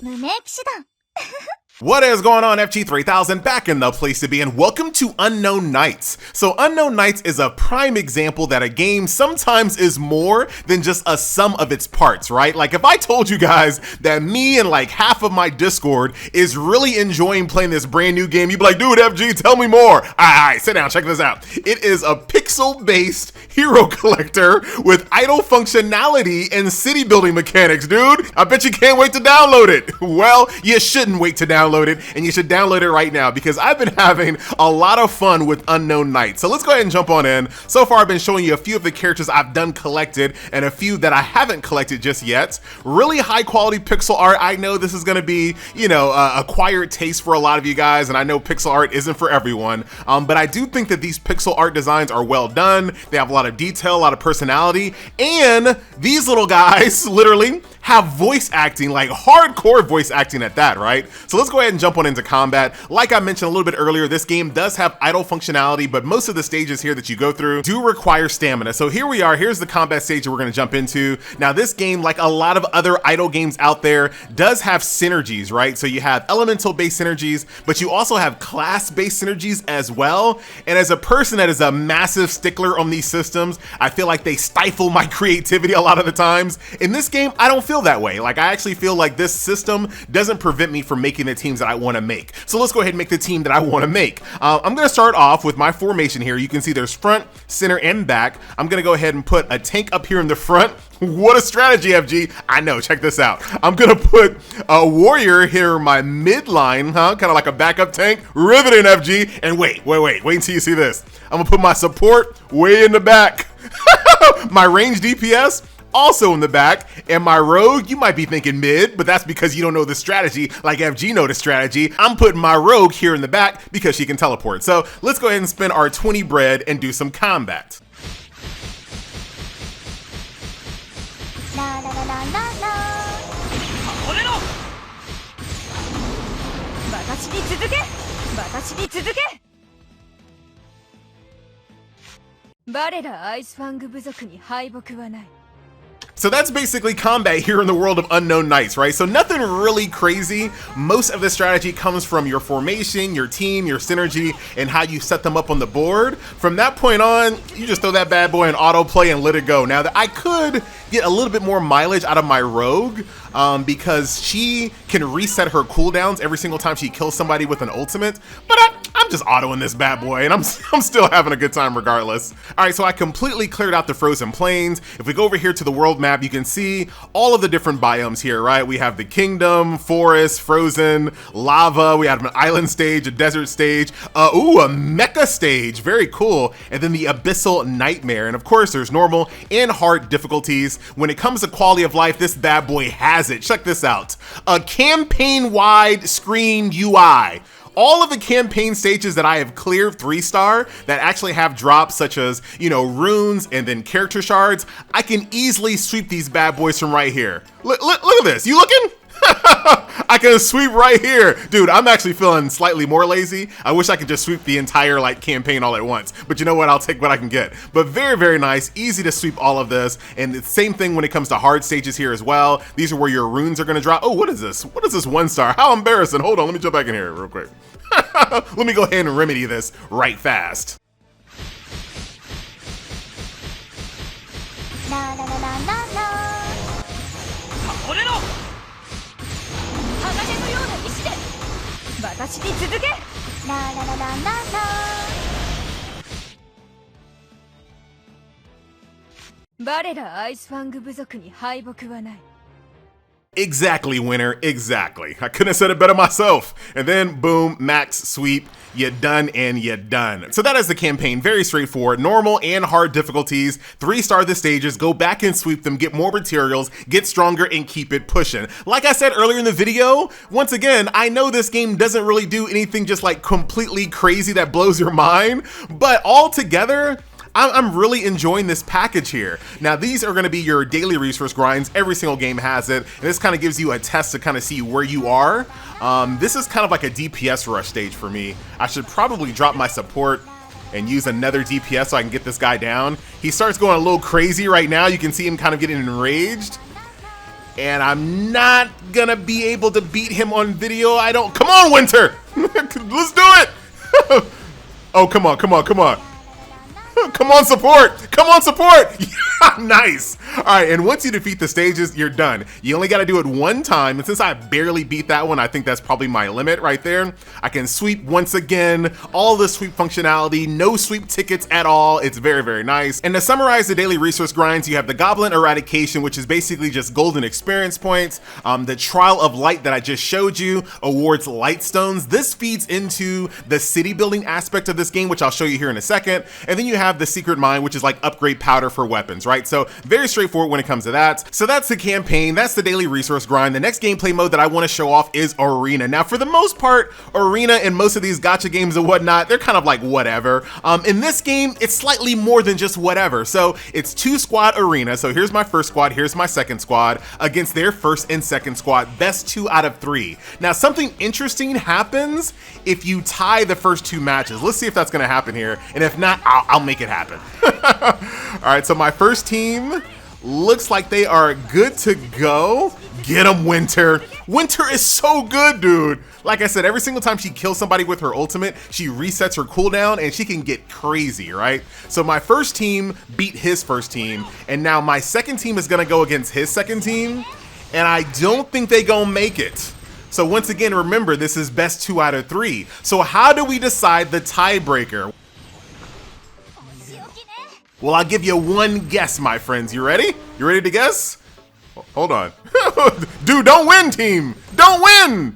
無名騎士団 What is going on, FG3000? Back in the place to be, and welcome to Unknown Knigts. So Unknown Knigts is a prime example that a game sometimes is more than just a sum of its parts, right? Like if I told you guys that me and like half of my Discord is really enjoying playing this brand new game, you'd be like, dude, FG, tell me more. All right, sit down, check this out. It is a pixel-based hero collector with idle functionality and city building mechanics, dude. I bet you can't wait to download it. Well, you shouldn't wait to download it, and you should download it right now because I've been having a lot of fun with Unknown Knigts. So let's go ahead and jump on in. So far, I've been showing you a few of the characters I've done collected and a few that I haven't collected just yet. Really high quality pixel art. I know this is going to be, you know, acquired taste for a lot of you guys, and I know pixel art isn't for everyone, but I do think that these pixel art designs are well done. They have a lot of detail, a lot of personality, and these little guys literally have voice acting, like hardcore voice acting at that, right? So let's go ahead and jump on into combat. Like I mentioned a little bit earlier, this game does have idle functionality, but most of the stages here that you go through do require stamina. So here we are, here's the combat stage that we're gonna jump into. Now this game, like a lot of other idle games out there, does have synergies, right? So you have elemental-based synergies, but you also have class-based synergies as well. And as a person that is a massive stickler on these systems, I feel like they stifle my creativity a lot of the times. In this game, I don't feel that way. Like I actually feel like this system doesn't prevent me from making the teams that I want to make. So let's go ahead and make the team that I want to make. I'm going to start off with my formation here. You can see there's front, center, and back. I'm going to go ahead and put a tank up here in the front. What a strategy, FG. I know, check this out. I'm gonna put a warrior here in my midline, kind of like a backup tank. Riveting, FG. And wait until you see this. I'm gonna put my support way in the back. My range DPS also in the back, and my rogue, you might be thinking mid, but that's because you don't know the strategy like FG know the strategy. I'm putting my rogue here in the back because she can teleport. So let's go ahead and spend our 20 bread and do some combat. ララララララ俺の私に続け私に続け我らアイスファング部族に敗北はない So that's basically combat here in the world of Unknown Knigts, right? So nothing really crazy. Most of the strategy comes from your formation, your team, your synergy, and how you set them up on the board. From that point on, you just throw that bad boy in autoplay and let it go. Now, I could get a little bit more mileage out of my rogue because she can reset her cooldowns every single time she kills somebody with an ultimate, but I'm just autoing this bad boy, and I'm still having a good time regardless. All right, so I completely cleared out the frozen plains. If we go over here to the world map, you can see all of the different biomes here, right? We have the kingdom, forest, frozen, lava. We have an island stage, a desert stage, a mecha stage, very cool. And then the abyssal nightmare. And of course, there's normal and hard difficulties. When it comes to quality of life, this bad boy has it. Check this out. A campaign-wide screen UI. All of the campaign stages that I have cleared 3-star that actually have drops such as, you know, runes and then character shards, I can easily sweep these bad boys from right here. Look at this. You looking? I can sweep right here. Dude, I'm actually feeling slightly more lazy. I wish I could just sweep the entire like campaign all at once. But you know what? I'll take what I can get. But very, very nice. Easy to sweep all of this. And the same thing when it comes to hard stages here as well. These are where your runes are going to drop. Oh, what is this? What is this 1-star? How embarrassing. Hold on. Let me jump back in here real quick. Let me go ahead and remedy this right fast. ララララララ俺の鋼のような石で私に続けララララララ我らアイスファング部族に敗北はない Exactly, winner. Exactly. I couldn't have said it better myself. And then, boom, max sweep. You're done and you're done. So that is the campaign. Very straightforward. Normal and hard difficulties. 3-star the stages. Go back and sweep them. Get more materials. Get stronger and keep it pushing. Like I said earlier in the video, once again, I know this game doesn't really do anything just like completely crazy that blows your mind. But all together, I'm really enjoying this package here. Now, these are going to be your daily resource grinds. Every single game has it. And this kind of gives you a test to kind of see where you are. This is kind of like a DPS rush stage for me. I should probably drop my support and use another DPS so I can get this guy down. He starts going a little crazy right now. You can see him kind of getting enraged. And I'm not gonna be able to beat him on video. Come on, Winter! Let's do it! Oh, come on, come on, come on. Come on, support! Come on, support! Yeah, nice! Alright, and once you defeat the stages, you're done. You only gotta do it one time, and since I barely beat that one, I think that's probably my limit right there. I can sweep once again, all the sweep functionality, no sweep tickets at all. It's very, very nice. And to summarize the daily resource grinds, you have the Goblin Eradication, which is basically just golden experience points. The Trial of Light that I just showed you awards light stones. This feeds into the city building aspect of this game, which I'll show you here in a second. And then you have the Secret Mine, which is like upgrade powder for weapons, right? So very straightforward when it comes to that. So that's the campaign, that's the daily resource grind. The next gameplay mode that I want to show off is Arena. Now, for the most part, Arena and most of these gacha games and whatnot, they're kind of like whatever. In this game, it's slightly more than just whatever. So it's 2-squad Arena. So here's my first squad, here's my second squad against their first and second squad, best 2 out of 3. Now, something interesting happens if you tie the first 2 matches. Let's see if that's gonna happen here. And if not, I'll make it happen. All right, so my first team looks like they are good to go. Get him, Winter. Winter is so good, dude. Like I said, every single time she kills somebody with her ultimate, she resets her cooldown and she can get crazy, right? So my first team beat his first team, and now my second team is gonna go against his second team, and I don't think they gonna make it. So once again, remember, this is best 2 out of 3. So how do we decide the tiebreaker? Well, I'll give you one guess, my friends. You ready? You ready to guess? Hold on. Dude, don't win, team. Don't win.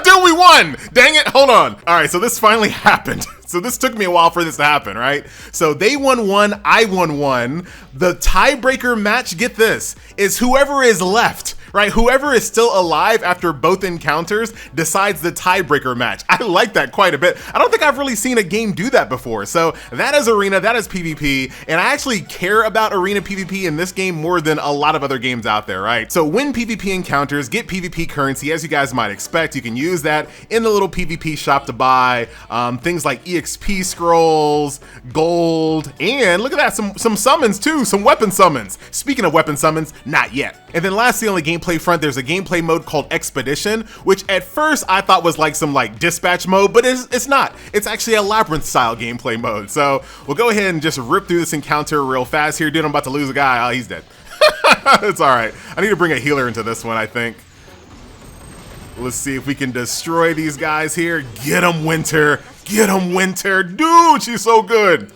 Dude, we won. Dang it. Hold on. All right, so this finally happened. So this took me a while for this to happen, right? So they won 1, I won 1. The tiebreaker match, get this, is whoever is left. Right, whoever is still alive after both encounters decides the tiebreaker match. I like that quite a bit. I don't think I've really seen a game do that before. So that is Arena, that is PvP, and I actually care about Arena PvP in this game more than a lot of other games out there, right? So win PvP encounters, get PvP currency, as you guys might expect. You can use that in the little PvP shop to buy things like EXP scrolls, gold, and look at that, some summons too, some weapon summons. Speaking of weapon summons, not yet. And then lastly, on the gameplay front, there's a gameplay mode called Expedition, which at first I thought was like some dispatch mode, but it's not. It's actually a labyrinth style gameplay mode. So we'll go ahead and just rip through this encounter real fast here. Dude, I'm about to lose a guy. Oh, he's dead. It's all right. I need to bring a healer into this one, I think. Let's see if we can destroy these guys here. Get him, Winter. Get him, Winter. Dude, she's so good.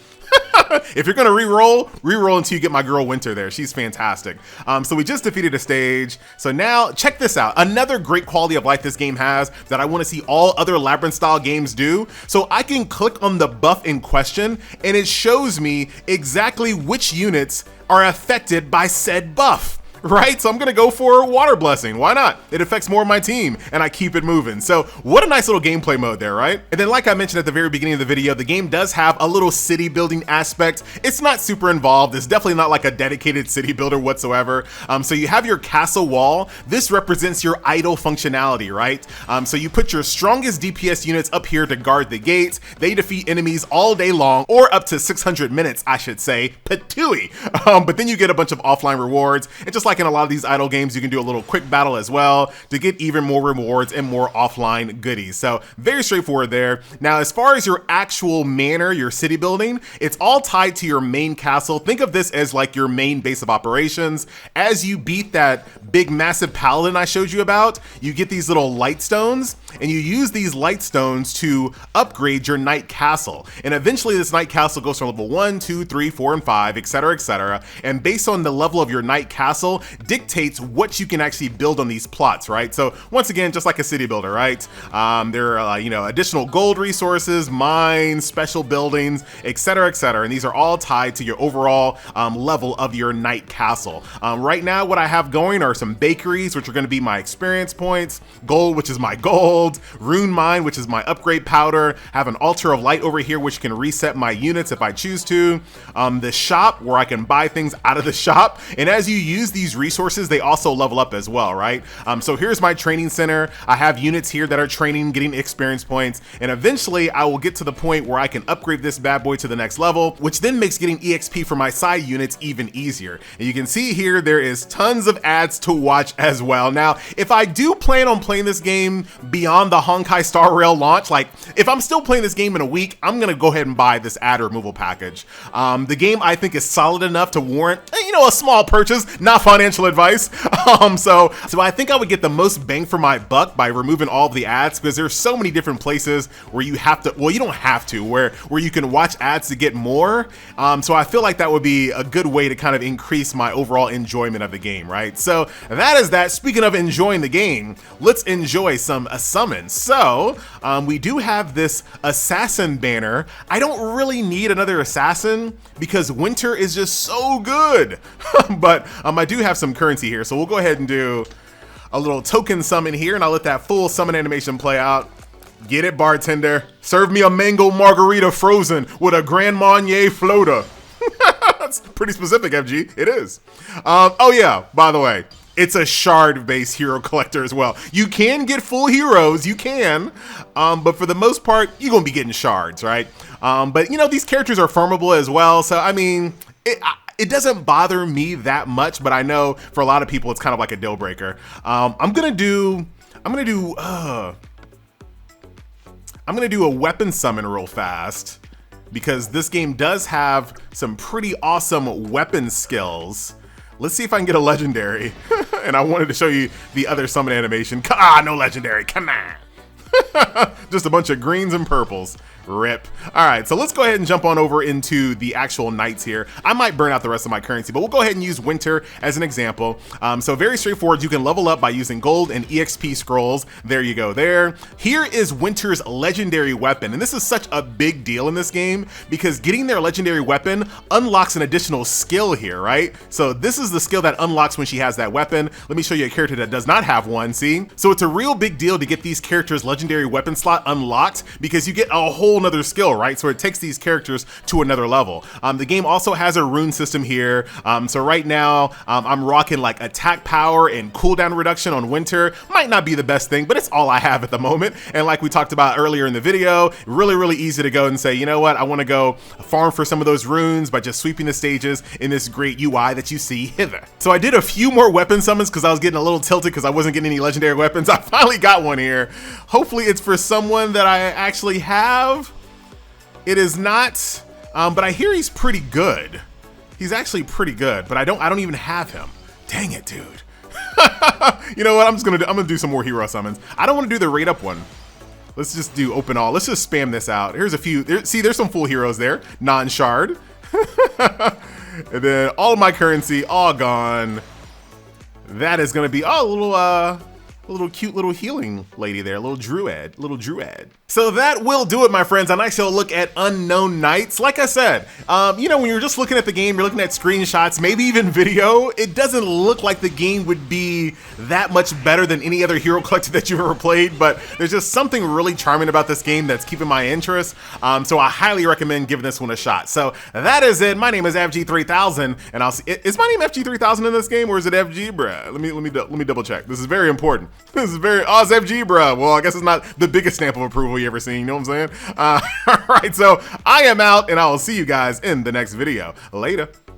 If you're gonna re-roll until you get my girl Winter there. She's fantastic. So we just defeated a stage. So now check this out. Another great quality of life this game has that I want to see all other labyrinth style games do. So I can click on the buff in question and it shows me exactly which units are affected by said buff. Right? So I'm gonna go for Water Blessing. Why not? It affects more of my team and I keep it moving. So what a nice little gameplay mode there, right? And then like I mentioned at the very beginning of the video, the game does have a little city building aspect. It's not super involved. It's definitely not like a dedicated city builder whatsoever. So you have your castle wall. This represents your idle functionality, right? So you put your strongest DPS units up here to guard the gates. They defeat enemies all day long, or up to 600 minutes, I should say. Patooey. But then you get a bunch of offline rewards, and just like in a lot of these idle games, you can do a little quick battle as well to get even more rewards and more offline goodies. So very straightforward there. Now, as far as your actual manor, your city building, it's all tied to your main castle. Think of this as like your main base of operations. As you beat that big massive paladin I showed you about, you get these little light stones, and you use these light stones to upgrade your knight castle. And eventually this knight castle goes from level 1, 2, 3, 4, and 5, etc., etc. And based on the level of your knight castle dictates what you can actually build on these plots, right? So once again, just like a city builder, right? There are additional gold resources, mines, special buildings, etc., etc. And these are all tied to your overall level of your knight castle. Right now, what I have going are some bakeries, which are going to be my experience points, gold, which is my gold, rune mine, which is my upgrade powder, have an altar of light over here, which can reset my units if I choose to, the shop, where I can buy things out of the shop. And as you use these these resources, they also level up as well, right? So here's my training center. I have units here that are training, getting experience points, and eventually I will get to the point where I can upgrade this bad boy to the next level, which then makes getting EXP for my side units even easier. And you can see here, there is tons of ads to watch as well. Now, if I do plan on playing this game beyond the Honkai Star Rail launch, like if I'm still playing this game in a week, I'm gonna go ahead and buy this ad removal package. The game I think is solid enough to warrant, you know, a small purchase, not financial advice. So I think I would get the most bang for my buck by removing all of the ads, because there's so many different places where you have to, well, you don't have to, where you can watch ads to get more. So I feel like that would be a good way to kind of increase my overall enjoyment of the game, right? So that is that. Speaking of enjoying the game, let's enjoy some summons. So we do have this assassin banner. I don't really need another assassin because winter is just so good. But I do have some currency here, so we'll go ahead and do a little token summon here, and I'll let that full summon animation play out. Get it, bartender. Serve me a mango margarita frozen with a Grand Marnier floater. That's pretty specific, FG. It is. Oh yeah, by the way, it's a shard-based hero collector as well. You can get full heroes, you can, but for the most part, you're gonna be getting shards, right? But you know, these characters are farmable as well, so I mean, it doesn't bother me that much, but I know for a lot of people, it's kind of like a deal breaker. I'm gonna do a weapon summon real fast, because this game does have some pretty awesome weapon skills. Let's see if I can get a legendary. And I wanted to show you the other summon animation. No legendary, come on. Just a bunch of greens and purples. Rip. All right, so let's go ahead and jump on over into the actual knights here. I might burn out the rest of my currency, but we'll go ahead and use winter as an example. So very straightforward. You can level up by using gold and EXP scrolls. There you go there. Here is winter's legendary weapon. And this is such a big deal in this game because getting their legendary weapon unlocks an additional skill here, right? So this is the skill that unlocks when she has that weapon. Let me show you a character that does not have one, see? So it's a real big deal to get these characters' legendary weapon slot unlocked because you get a whole nother skill, right? So it takes these characters to another level. The game also has a rune system here. So right now I'm rocking like attack power and cooldown reduction on winter. Might not be the best thing, but it's all I have at the moment. And like we talked about earlier in the video, really easy to go and say, you know what, I want to go farm for some of those runes by just sweeping the stages in this great UI that you see hither. So I did a few more weapon summons because I was getting a little tilted because I wasn't getting any legendary weapons. I finally got one here. Hopefully it's for someone that I actually have. It is not, but I hear he's pretty good. He's actually pretty good, but I don't even have him. Dang it, dude. You know what? I'm gonna do some more hero summons. I don't want to do the rate up one. Let's just do open all. Let's just spam this out. Here's a few. See, there's some full heroes there. Non-shard. And then all of my currency, all gone. That is gonna be a little cute little healing lady there, little druid. So that will do it, my friends. A nice little look at Unknown Knigts. Like I said, you know, when you're just looking at the game, you're looking at screenshots, maybe even video, it doesn't look like the game would be that much better than any other hero collector that you've ever played, but there's just something really charming about this game that's keeping my interest. So I highly recommend giving this one a shot. So that is it. My name is FG3000, and I'll see. Is my name FG3000 in this game, or is it FG, bruh? Let me double check. This is very important. This is very, it's FG, bruh. Well, I guess it's not the biggest stamp of approval you ever seen, you know what I'm saying? All right, so I am out, and I will see you guys in the next video. Later.